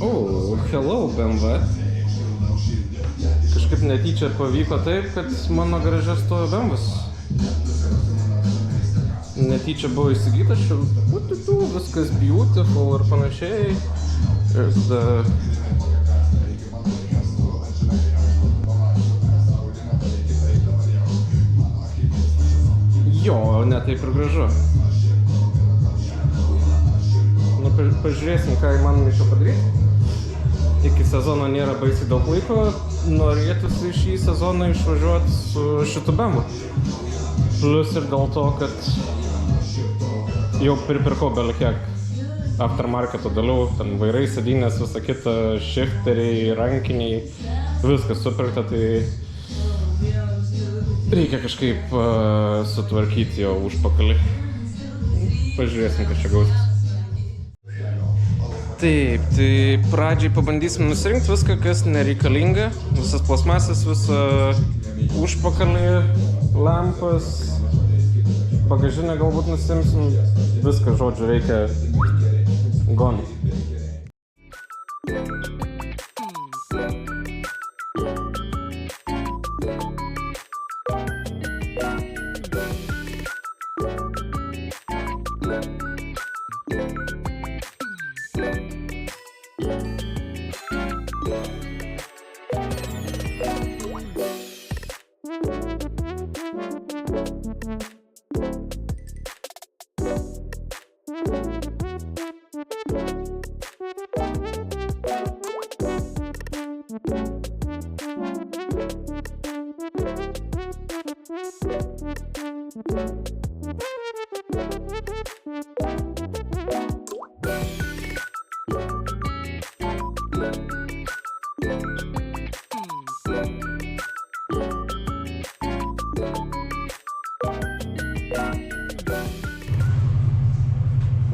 Oh, hello BMW. Kažkaip netyčia pavyko taip, kad mano garaže stovi BMW'as. Netyčia buvo įsigytas, viskas beautiful ir panašiai. Ir tada... Jo, ne taip ir gražu. Nu, pažiūrėsim, ką įmanoma iš jo padaryti. Iki sezono nėra baisiai daug laiko, norėtųsi šį sezoną išvažiuoti su šitu BMW. Plius ir dėl to, kad jau pripirkau belekiek aftermarketo dalių, ten vairai, sėdynės, visa kita, shifteriai, rankiniai, viskas supirkta, tai reikia kažkaip sutvarkyti jo užpakalį. Pažiūrėsim, kas čia gausis. Taip, tai pradžiai pabandysim nusirinkti viską, kas nereikalinga. Visas plasmasas, visą užpakalį, lempas, bagažinę galbūt nusimsim. Viską, žodžiu, reikia gon.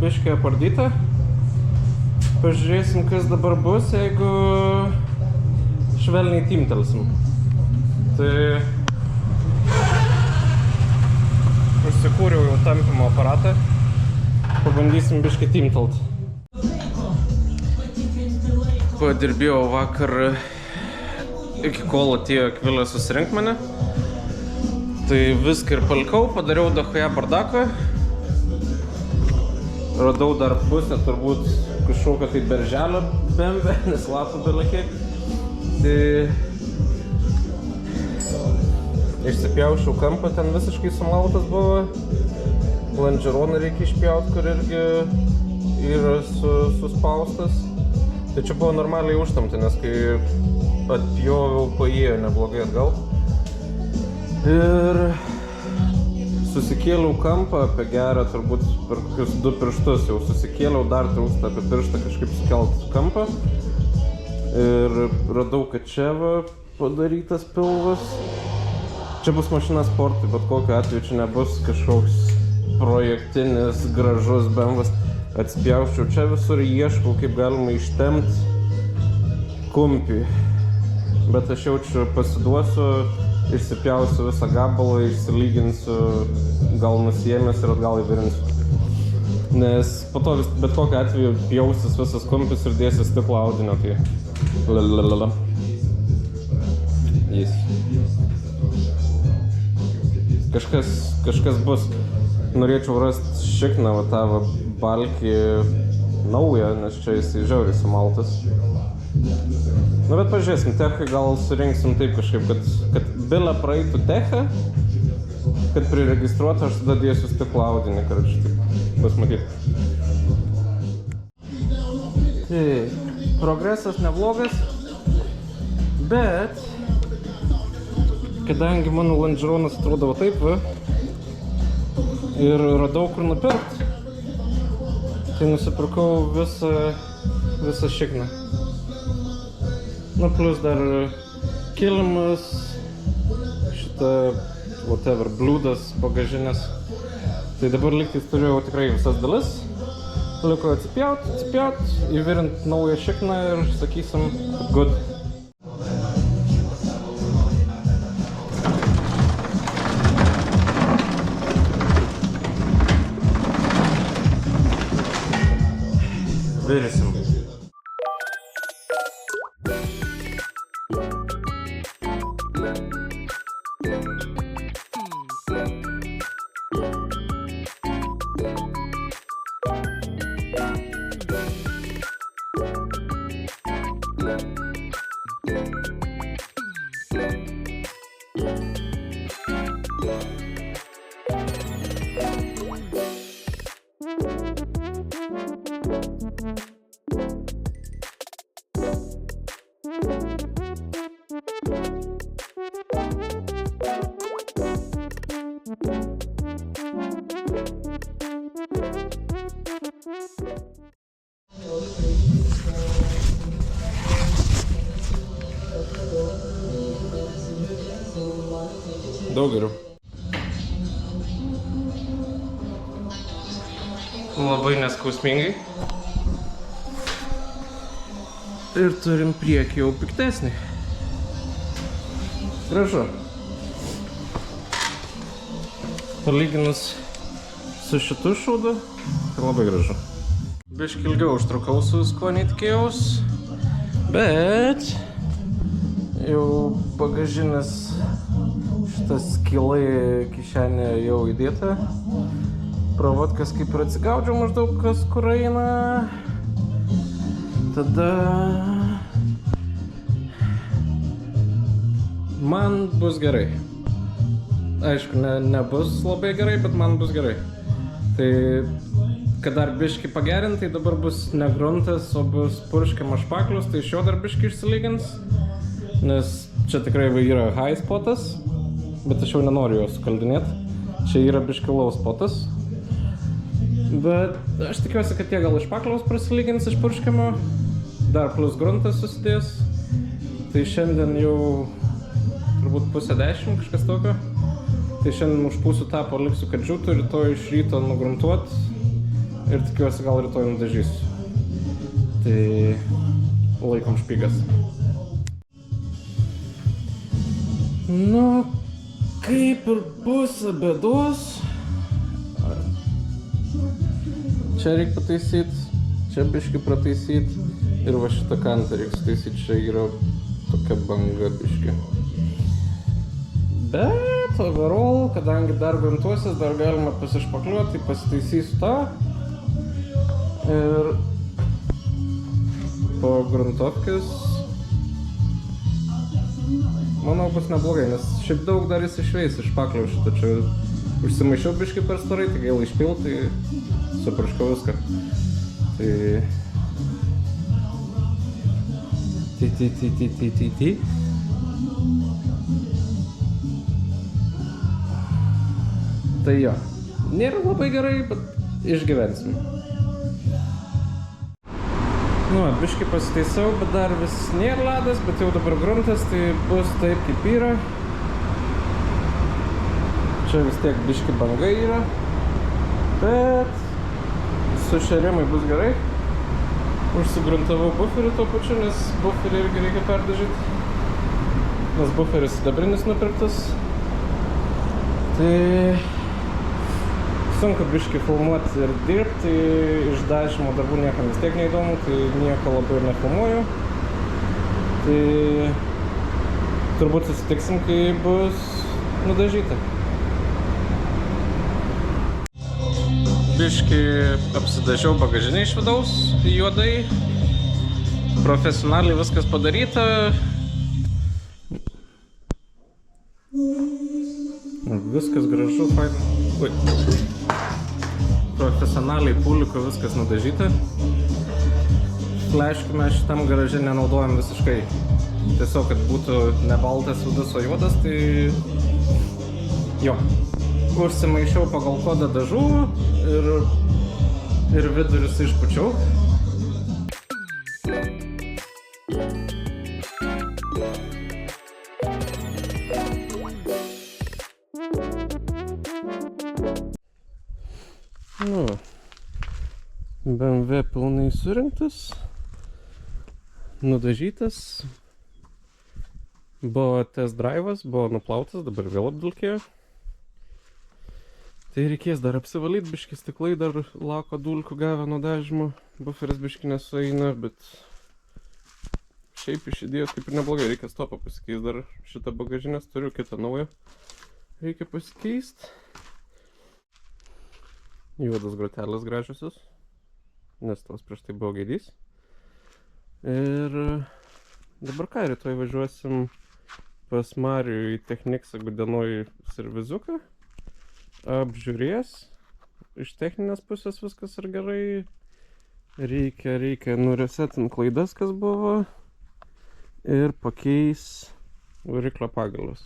Biškį apardyta. Pažiūrėsim, kas dabar bus, jeigu švelniai timtelsim. Tai užsikūriau jau tampimo aparatą. Pabandysim biškį timtelt. Padirbėjau vakar iki kol atėjo Akvilė susirinkt mane. Tai viską ir palikau, padariau dachuja bardaką. Radau dar pusę, turbūt kažkokio tai berželio BMW, nes lapų belekiek. Tai išsipjaušiau kampą, ten visiškai sumaltas buvo. Lonžeroną reikia išpjaut, kur irgi yra suspaustas. Tai čia buvo normaliai užtamti, nes kai atpjoviau, paėjo neblogai atgal. Ir susikėliau kampą apie gerą, turbūt per kokius 2 pirštus jau susikėliau, dar trūksta apie pirštą kažkaip sukelt kampą. Ir radau, kad čia va padarytas pilvas. Čia bus mašina sportui, bet kokiu atveju čia nebus kažkoks projektinis, gražus BMW'as. Atspjauščiau čia visur, ieškau, kaip galima ištempt kumpį. Bet aš jaučiu, pasiduosiu, išsipjausiu visą gabalą, išsilyginsiu, gal nusiėmęs ir atgal įvirinsiu. Nes po to bet kokiu atveju pjausis visas kumpis ir dėsis stiklo audinio, tai lalalala. Jis. Kažkas bus. Norėčiau rasti šikną, va tą balkį naują, nes čia jisai žiauriai sumaltas. Nu, bet pažiūrėsim, techai gal surinksim taip kažkaip, kad bilą praeitų techą, kad priregistruotų, aš tada dėsiu stiklo audinį, karoči, taip bus matyt. Tai, progresas neblogas, bet kadangi mano Lonžeronas atrodavo taip, va, ir radau kur nupirkt, tai nusipirkau visą šikną. Nu, plus dar kilimas, šitą, whatever, bliūdas, bagažinės. Tai dabar lygtais turiu jau tikrai visas dalis. Liko atsipjaut, įvirint naują šikną ir sakysim, good. Virsim. Daug geriau. Labai neskausmingai. Ir turim priekį jau piktesnį. Gražu. Palyginus su šitu šūdu, tai labai gražu. Biškį ilgiau užtrukau su kuo netikėjaus, bet jau bagažinis šitas skylai kišenė jau įdėta. Provodkas kaip ir atsigaudžiau maždaug kas kur eina. Tada man bus gerai. Aišku, nebus labai gerai, bet man bus gerai. Tai, kad dar biškį pagerint, tai dabar bus ne gruntas, o bus purškiamas špaklius, tai iš jo dar biškį išsilygins. Nes čia tikrai yra high spotas, bet aš jau nenoriu jo sukaldinėti. Čia yra biškį low spotas. Bet aš tikiuosi, kad jie gal iš špakliaus prasilygins iš purškiamo. Dar plus gruntas susidės. Tai šiandien jau turbūt 9:30 kažkas tokio. Tai šiandien užpūsiu tą, paliksiu, kad džiūtų, rytoj iš ryto nugruntuot ir tikiuosi gal rytoj nudažysiu. Tai laikom špygas. Nu, kaip ir pusė bėdos. Čia reikia pataisyti, čia biškį prataisyti ir va šitą kantą reikia taisyti, čia yra tokia banga biškį. Bet overall, kadangi dar gruntuosis, dar galima pasišpakliuoti, tai pasitaisysiu tą. Ir po gruntovkės, manau, bus neblogai, nes šiaip daug dar jis išveis iš špaklio šitą. Čia užsimaišiau biškį per storai, tai gaila išpilt, tai supurškiau viską. Tai... Tai jo, nėra labai gerai, bet išgyvensim. Nu, biškį pasitaisau, bet dar vis nėra ledas, bet jau dabar gruntas, tai bus taip kaip yra. Čia vis tiek biškį banga yra, bet su šerimai bus gerai. Užsigruntavau buferį tuo pačiu, nes buferį irgi reikia perdažyti. Nes buferis sidabrinis nupirktas. Tai... sunku biškį filmuoti ir dirbti, iš dažymo darbų niekam vis tiek neįdomu, tai nieko labai ir nefilmuoju. Tai turbūt susitiksim, kai bus nudažyta. Biškį apsidažiau bagažinę iš vidaus juodai. Profesionaliai viskas padaryta. Viskas gražu, faina. Ui. Profesionaliai puliku viskas nudažyta. Fleškių mes šitam garaže nenaudojam visiškai. Tiesiog, kad būtų ne baltas vidus, o juodas, tai... jo. Užsimaišiau pagal kodą dažų ir vidurius išpučiau. Nu, BMW pilnai surinktas, nudažytas, buvo test drive'as, buvo nuplautas, dabar vėl apdulkėjo. Tai reikės dar apsivalyti, biškį stiklai dar lako dulkių gavę nuo dažymo, buferis biškį nesueina, bet šiaip iš idėjos kaip ir neblogai, reikia stopą pasikeist, dar šitą bagažinės turiu, kitą naują reikia pasikeist. Juodas grotelės gražiosios, nes tos prieš tai buvo gaidys. Ir dabar ką, rytoj važiuosim pas Marių į Techniksą Gudenoj servizuką. Apžiūrės, iš techninės pusės viskas ir gerai. Reikia nuresetint klaidas, kas buvo. Ir pakeis variklio pagalus.